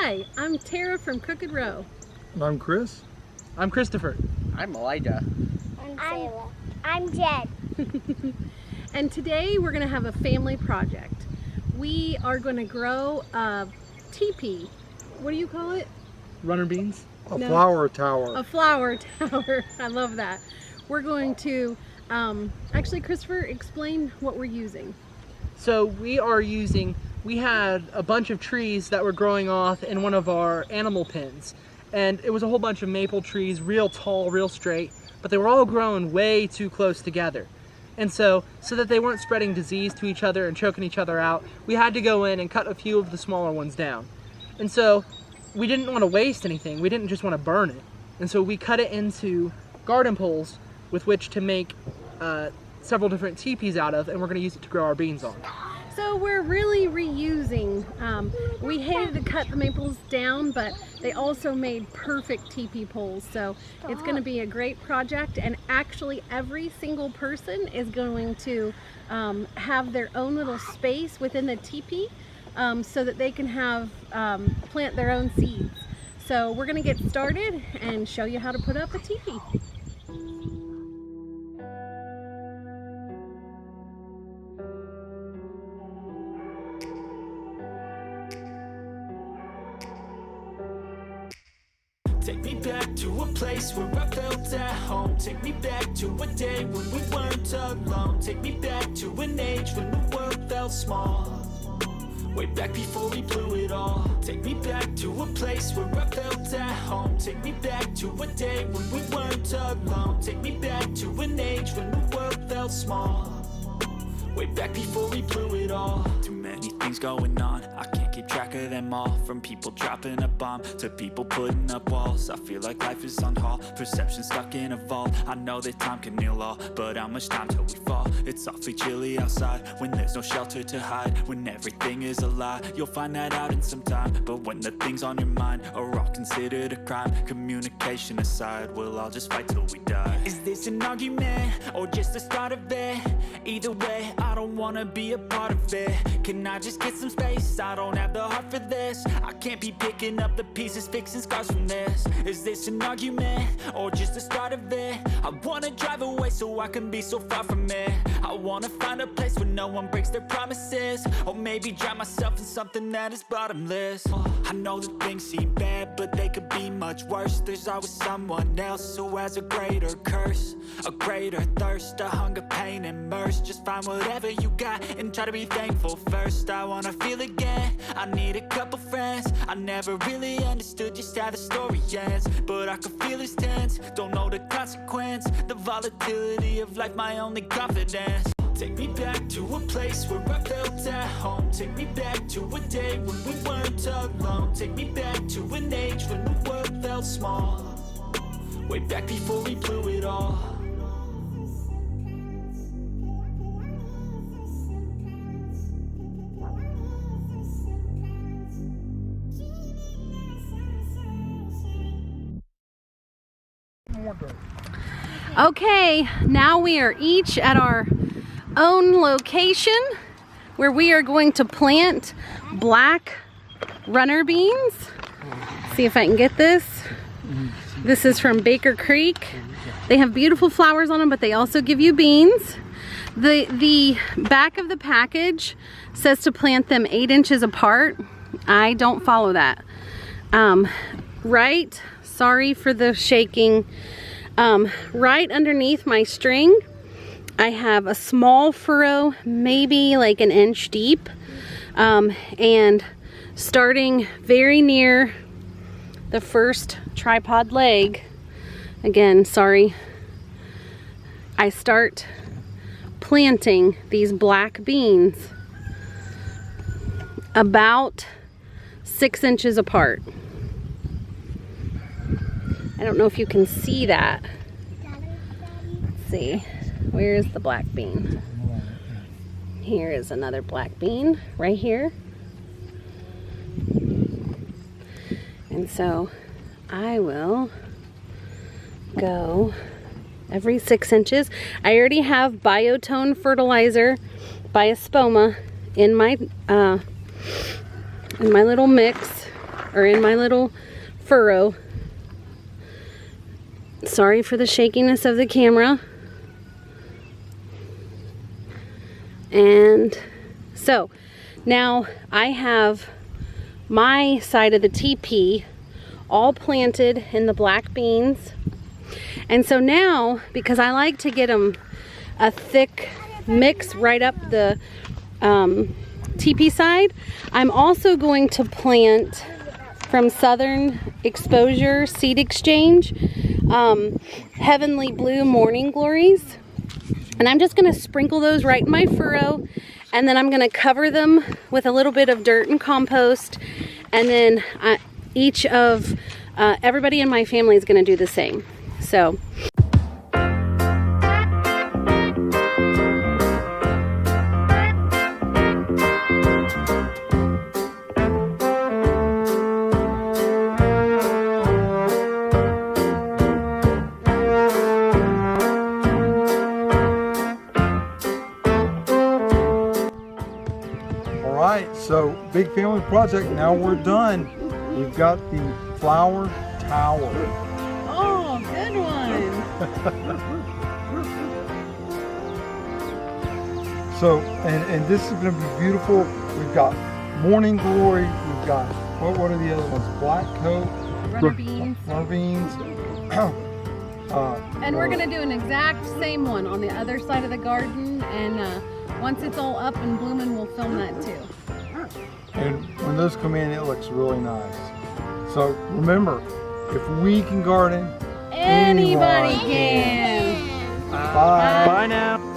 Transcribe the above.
Hi, I'm Tara from Crooked Row. And I'm Chris. I'm Christopher. I'm Elijah. I'm Sarah. I'm Jen. And today we're going to have a family project. We are going to grow a teepee. What do you call it? Runner beans. A flower tower. A flower tower. I love that. We're going to, actually Christopher, explain what we're using. So we had a bunch of trees that were growing off in one of our animal pens. And it was a whole bunch of maple trees, real tall, real straight, but they were all grown way too close together. And so that they weren't spreading disease to each other and choking each other out, we had to go in and cut a few of the smaller ones down. And so we didn't want to waste anything. We didn't just want to burn it. And so we cut it into garden poles with which to make several different teepees out of, and we're going to use it to grow our beans on. So we're really reusing. We hated to cut the maples down, but they also made perfect teepee poles. So it's going to be a great project, and actually every single person is going to have their own little space within the teepee so that they can have plant their own seeds. So we're going to get started and show you how to put up a teepee. Take me back to a place where I felt at home. Take me back to a day when we weren't alone. Take me back to an age when the world felt small. Way back before we blew it all. Take me back to a place where I felt at home. Take me back to a day when we weren't alone. Take me back to an age when the world felt small. Way back before we blew it all. Too many things going on, I can't keep track of them all. From people dropping a bomb to people putting up walls. I feel like life is on hold, perception stuck in a vault. I know that time can heal all, but how much time till we fall? It's awfully chilly outside, when there's no shelter to hide. When everything is a lie, you'll find that out in some time. But when the things on your mind are all considered a crime, communication aside, we'll all just fight till we die. Is this an argument, or just the start of it? Either way, I don't wanna be a part of it. Can I just get some space? I don't have the heart for this. I can't be picking up the pieces, fixing scars from this. Is this an argument, or just the start of it? I wanna drive away so I can be so far from it. I wanna find a place where no one breaks their promises. Or maybe drown myself in something that is bottomless. I know that things seem bad, but they could be much worse. There's always someone else who has a greater curse, a greater thirst, a hunger, pain, and mercy. Just find whatever you got and try to be thankful first. I wanna feel again, I need a couple friends. I never really understood just how the story ends, but I can feel it's tense, don't know the consequence. The volatility of life, my only confidence. Take me back to a place where I felt at home. Take me back to a day when we weren't alone. Take me back to an age when the world felt small. Way back before we blew it all. Okay, now we are each at our own location where we are going to plant black runner beans. See if I can get this. This is from Baker Creek. They have beautiful flowers on them, but they also give you beans. The back of the package says to plant them 8 inches apart. I don't follow that. Right, sorry for the shaking. Right underneath my string, I have a small furrow, maybe like 1 inch deep, and starting very near the first tripod leg, again, sorry, I start planting these black beans about 6 inches apart. I don't know if you can see that. Let's see, where is the black bean? Here is another black bean right here. And so I will go every 6 inches. I already have Biotone fertilizer by Espoma in my little mix. or in my little furrow. Sorry for the shakiness of the camera. And so now I have my side of the teepee all planted in the black beans. And so now, because I like to get them a thick mix right up the teepee side, I'm also going to plant from Southern Exposure Seed Exchange Heavenly Blue Morning Glories. And I'm just going to sprinkle those right in my furrow, and then I'm going to cover them with a little bit of dirt and compost, and then everybody in my family is going to do the same. So So big family project, now we're done. We've got the flower tower. oh, good one. So, and this is going to be beautiful. We've got morning glory. We've got, what are the other ones? Black coat. Runner beans. Runner beans. And we're gonna do an exact same one on the other side of the garden, and once it's all up and blooming, we'll film that too. And when those come in, it looks really nice. So remember, if we can garden, Anybody anyone can. Bye. Bye now.